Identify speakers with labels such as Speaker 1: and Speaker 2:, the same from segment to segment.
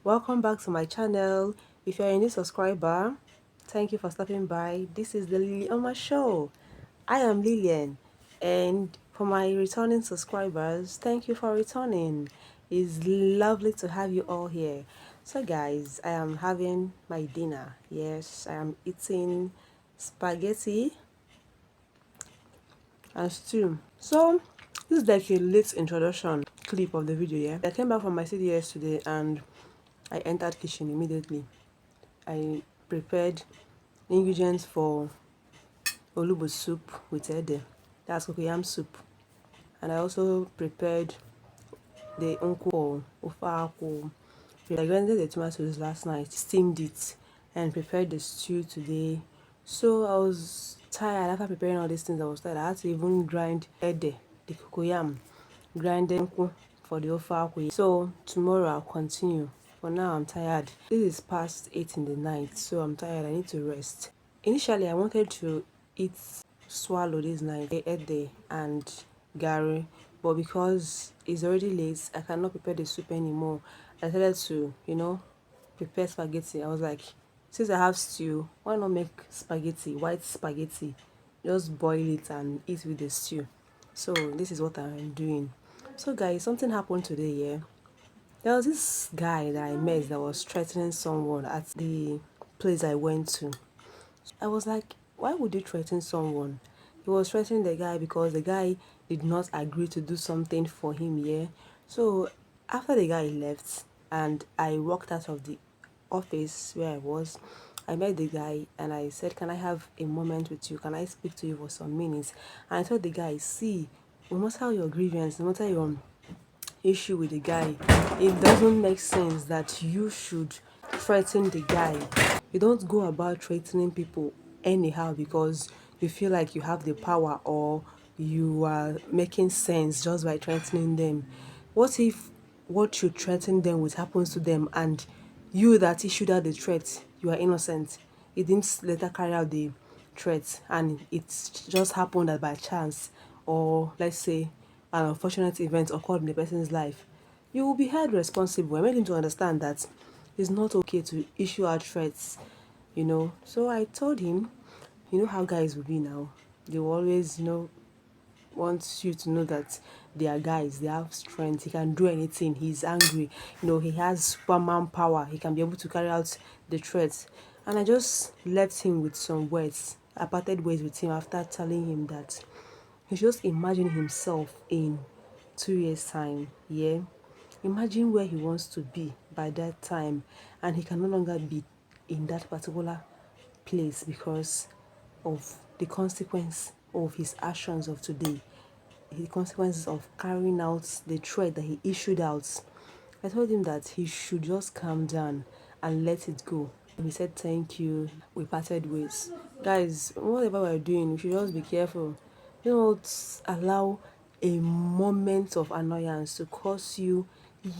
Speaker 1: Welcome back to my channel. If you're a new subscriber, thank you for stopping by. This is the Show. I am Lillian, and for my returning subscribers, thank you for returning. It's lovely to have you all here. So guys, I am having my dinner. Yes, I am eating spaghetti and stew. So this is like a late introduction clip of the video. Yeah, I came back from my city yesterday and I entered kitchen immediately. I prepared ingredients for olubo soup with ede. That's cocoyam soup. And I also prepared the unko for ofa. I grinded the tomatoes last night, steamed it, and prepared the stew today. So I was tired after preparing all these things. I was tired. I had to even grind ede, the cocoyam, grind unko for the ofa. So tomorrow I'll continue. For now, I'm tired. This is past 8 in the night, so I'm tired. I need to rest. Initially, I wanted to eat swallow this night, ede and gari, but because it's already late, I cannot prepare the soup anymore. I decided to, prepare spaghetti. I was like, since I have stew, why not make spaghetti, white spaghetti? Just boil it and eat with the stew. So this is what I'm doing. So guys, something happened today, yeah. There was this guy that I met that was threatening someone at the place I went to. I was like, why would you threaten someone? He was threatening the guy because the guy did not agree to do something for him, yeah. So after the guy left and I walked out of the office where I was, I met the guy and I said, can I have a moment with you? Can I speak to you for some minutes? And I told the guy, see, no matter your grievance, no matter your issue with the guy, it doesn't make sense that you should threaten the guy. You don't go about threatening people anyhow because you feel like you have the power or you are making sense just by threatening them. What if what you threaten them with happens to them and you that issued out the threat, you are innocent? You didn't later carry out the threat and it just happened that by chance, or let's say an unfortunate event occurred in the person's life. You will be held responsible. I made him to understand that it's not okay to issue out threats. So I told him, you know how guys will be now. They will always, want you to know that they are guys, they have strength, he can do anything, he's angry, he has superman power, he can be able to carry out the threats. And I just left him with some words. I parted ways with him after telling him that he should just imagine himself in 2 years' time. Yeah. Imagine where he wants to be by that time, and he can no longer be in that particular place because of the consequence of his actions of today, the consequences of carrying out the threat that he issued out. I told him that he should just calm down and let it go. He said thank you. We parted ways. Guys, whatever we're doing, we should just be careful. Don't allow a moment of annoyance to cause you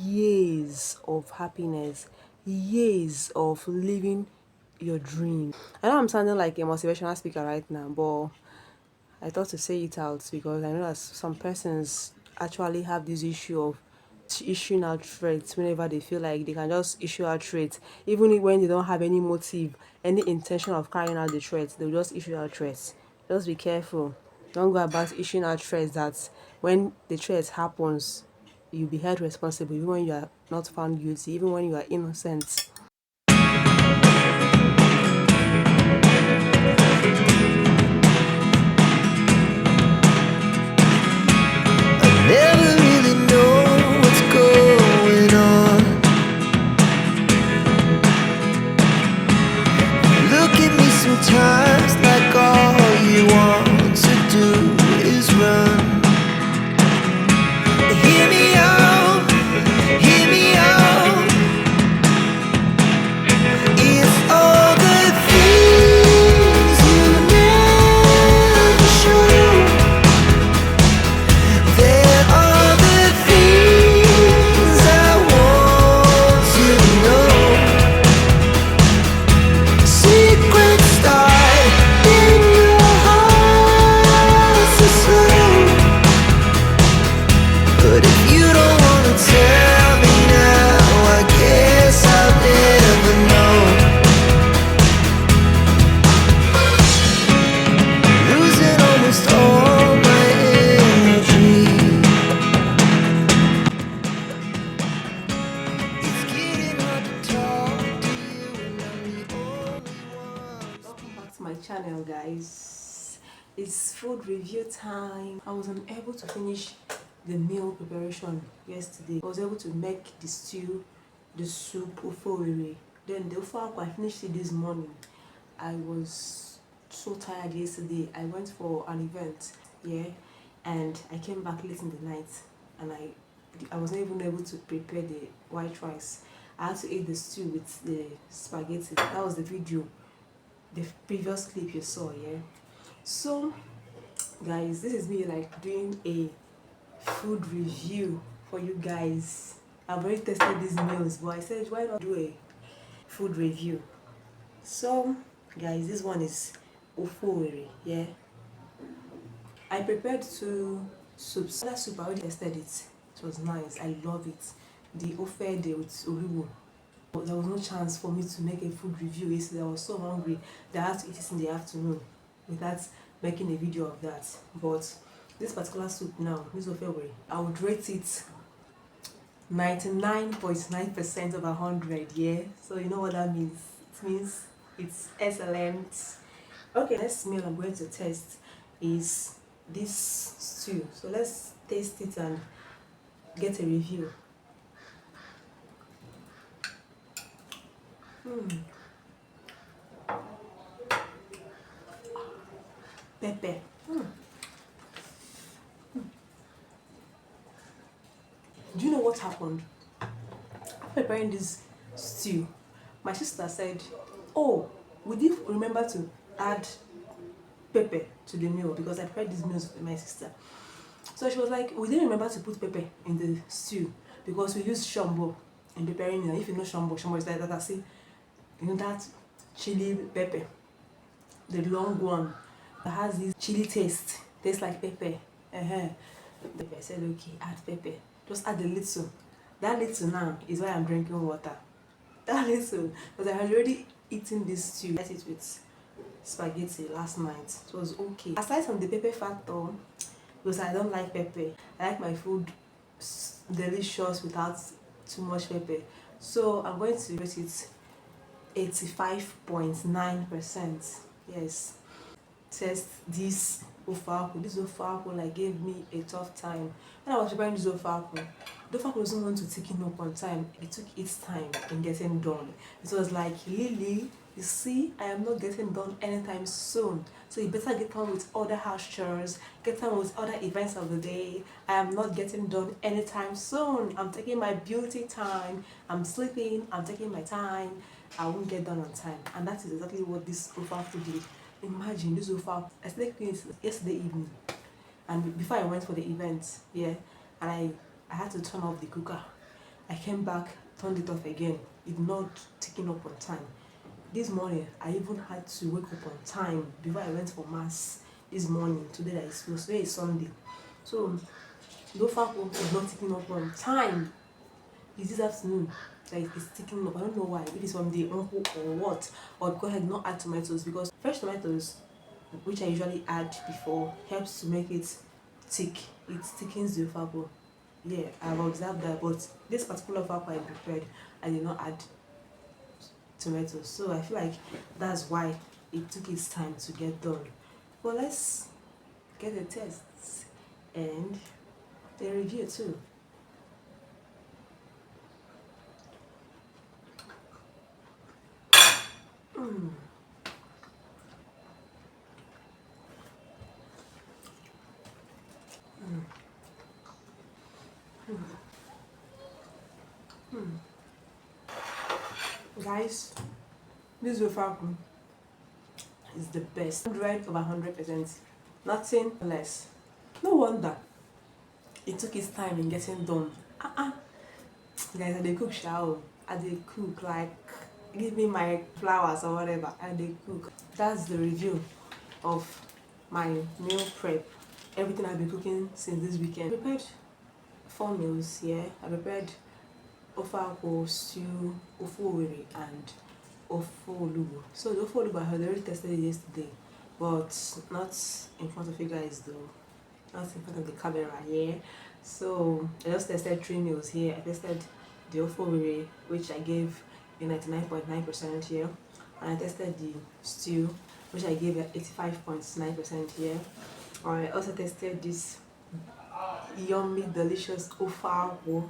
Speaker 1: years of happiness, years of living your dream. I know I'm sounding like a motivational speaker right now, but I thought to say it out because I know that some persons actually have this issue of issuing out threats whenever they feel like they can just issue out threats, even when they don't have any motive, any intention of carrying out the threats, they'll just issue out threats. Just be careful. Don't go about issuing out threats that when the threat happens, you'll be held responsible, even when you are not found guilty, even when you are innocent.
Speaker 2: Never really know what's going on. Look at me sometimes like all you want to do is run. Hear me out, hear me out. It's all the things you never
Speaker 1: channel, guys. It's food review time. I was unable to finish the meal preparation yesterday. I was able to make the stew, the soup, ofowere. Then the ofa I finished it this morning. I was so tired yesterday. I went for an event, yeah, and I came back late in the night, and I wasn't even able to prepare the white rice. I had to eat the stew with the spaghetti. That was the video, the previous clip you saw, yeah. So guys, this is me like doing a food review for you guys. I've already tested these meals, but I said why not do a food review. So guys, this one is ofowere, yeah. I prepared two soups. That soup I already tested it. It was nice. I love it. The ofe de with oriwo. But there was no chance for me to make a food review yesterday. I was so hungry that I had to eat it in the afternoon without making a video of that. But this particular soup now, this ofewere, I would rate it 99.9% of 100, yeah. So you know what that means. It means it's excellent. Okay, next meal I'm going to test is this stew. So let's taste it and get a review. Pepper. Do you know what happened? After preparing this stew, my sister said, oh, we did remember to add pepper to the meal because I prepared these meals with my sister. So she was like, we didn't remember to put pepper in the stew because we used shombo in preparing it. If you know shombo is like that, I say, you know that chili pepper, the long one that has this chili taste, tastes like pepper. Pepper. I said, okay, add pepper. Just add a little. That little now is why I'm drinking water. That little, because I had already eaten this stew. I ate it with spaghetti last night. It was okay. Aside from the pepper factor, because I don't like pepper, I like my food delicious without too much pepper. So I'm going to rate it 85.9%. Yes. Test this ofaku. This ofaku like gave me a tough time. When I was preparing this ofaku, the ofaku doesn't want to thicken up on time. It took its time in getting done. It was like, Lily, you see, I am not getting done anytime soon. So you better get on with other house chores, get on with other events of the day. I am not getting done anytime soon. I'm taking my beauty time. I'm sleeping. I'm taking my time. I won't get done on time. And that is exactly what this ofaku did. Imagine this ofaku. I started cooking it yesterday evening. And before I went for the event, yeah, and I had to turn off the cooker. I came back, turned it off again. It did not taking up on time. This morning, I even had to wake up on time before I went for mass this morning. Today is Sunday. So, the ofaku is not taking up on time. It's this afternoon that it's taking up. I don't know why. If it's from the uncle or what. Or go ahead, not add tomatoes, because fresh tomatoes, which I usually add before, helps to make it thick. It thickens the ofaku. Yeah, I've observed that. But this particular ofaku I prepared, I did not add tomatoes. So I feel like that's why it took its time to get done. But let's get a test and the review too. Guys, this ofaku is the best. 100/100%. Nothing less. No wonder it took its time in getting done. Guys, I dey cook shower. I dey cook like give me my flowers or whatever. I dey cook. That's the review of my meal prep. Everything I've been cooking since this weekend. I prepared 4 meals here. I prepared ofaku, stew, ofowere, and ofolubu. So the ofolubu I had already tested it yesterday, but not in front of you guys though. Not in front of the camera, yeah. So I just tested 3 meals here. I tested the ofowere, which I gave a 99.9% here, and I tested the stew, which I gave at 85.9% here. I also tested this yummy delicious ofao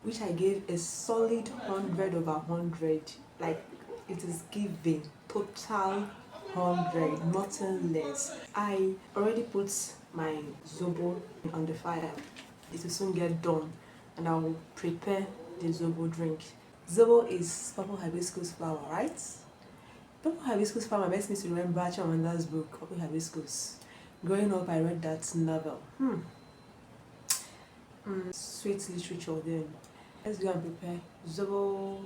Speaker 1: which I gave a solid 100/100. Like, it is giving total 100, nothing less. I already put my zobo on the fire. It will soon get done and I will prepare the zobo drink. Zobo is purple hibiscus flower, right? Purple hibiscus flower makes me to remember Chimanda's book, Purple Hibiscus. Growing up, I read that novel. Sweet literature then. Let's go and prepare zobo.